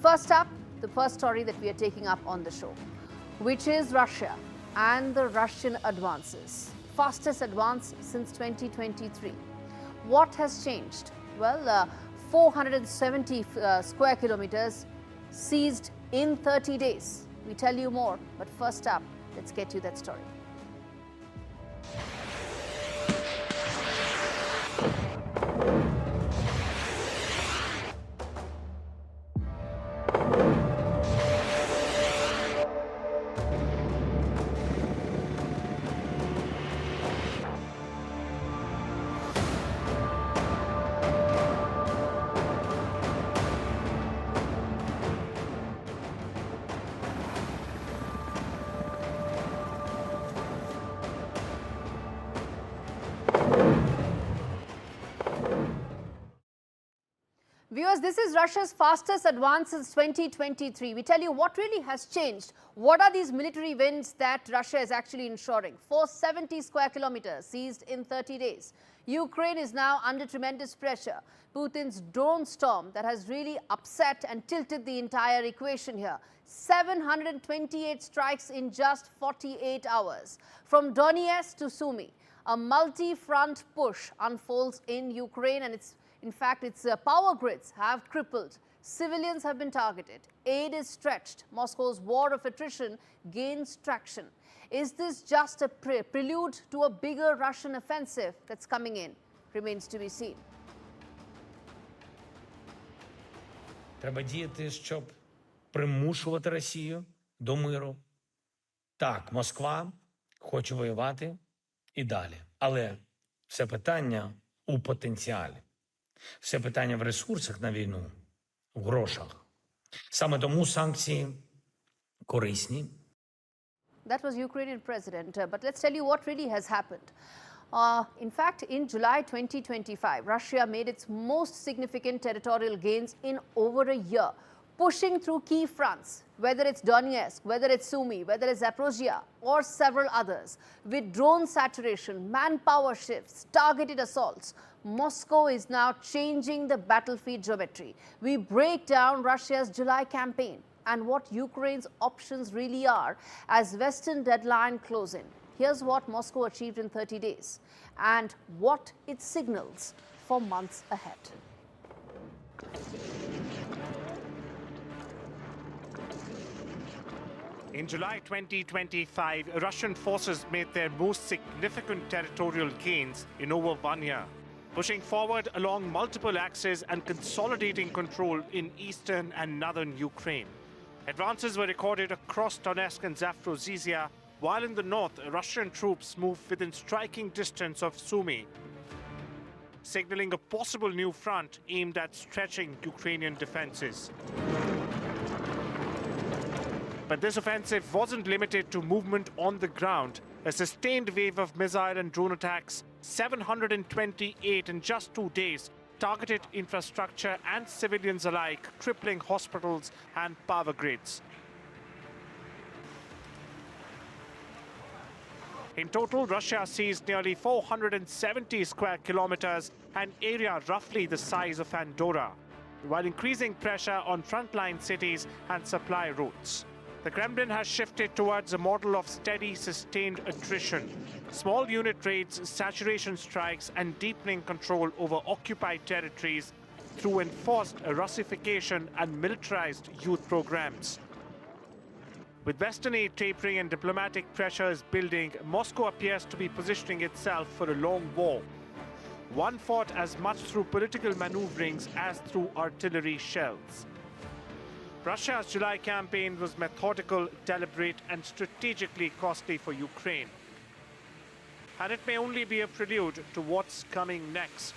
First up, the first story that we are taking up on the show, which is Russia and the Russian advances. Fastest advance since 2023. What has changed? Well, 470 square kilometers seized in 30 days. We tell you more, but first up, let's get you that story. Viewers, this is Russia's fastest advance since 2023. We tell you what really has changed. What are these military wins that Russia is actually ensuring? 470 square kilometers seized in 30 days. Ukraine is now under tremendous pressure. Putin's drone storm that has really upset and tilted the entire equation here. 728 strikes in just 48 hours. From Donetsk to Sumy, a multi-front push unfolds in Ukraine, and in fact, its power grids have crippled. Civilians have been targeted. Aid is stretched. Moscow's war of attrition gains traction. Is this just a prelude to a bigger Russian offensive that's coming in? Remains to be seen. Треба діяти, щоб примушувати Росію до миру. Так, Москва хоче воювати і далі. Але все питання у потенціалі. Все питання в ресурсах на війну, в грошах. Саме тому санкції корисні. That was Ukrainian president, but let's tell you what really has happened. In fact, in July 2025, Russia made its most significant territorial gains in over a year, pushing through key fronts, whether it's Donetsk, whether it's Sumy, whether it's Zaporozhye, or several others. With drone saturation, manpower shifts, targeted assaults, Moscow is now changing the battlefield geometry. We break down Russia's July campaign and what Ukraine's options really are as Western deadline close in. Here's what Moscow achieved in 30 days and what it signals for months ahead. In July 2025, Russian forces made their most significant territorial gains in over 1 year, pushing forward along multiple axes and consolidating control in eastern and northern Ukraine. Advances were recorded across Donetsk and Zaporozhye, while in the north, Russian troops moved within striking distance of Sumy, signaling a possible new front aimed at stretching Ukrainian defenses. But this offensive wasn't limited to movement on the ground. A sustained wave of missile and drone attacks, 728 in just 2 days, targeted infrastructure and civilians alike, crippling hospitals and power grids. In total, Russia seized nearly 470 square kilometers, an area roughly the size of Andorra, while increasing pressure on frontline cities and supply routes. The Kremlin has shifted towards a model of steady, sustained attrition. Small unit raids, saturation strikes, and deepening control over occupied territories through enforced Russification and militarized youth programs. With Western aid tapering and diplomatic pressures building, Moscow appears to be positioning itself for a long war. One fought as much through political maneuverings as through artillery shells. Russia's July campaign was methodical, deliberate, and strategically costly for Ukraine. And it may only be a prelude to what's coming next.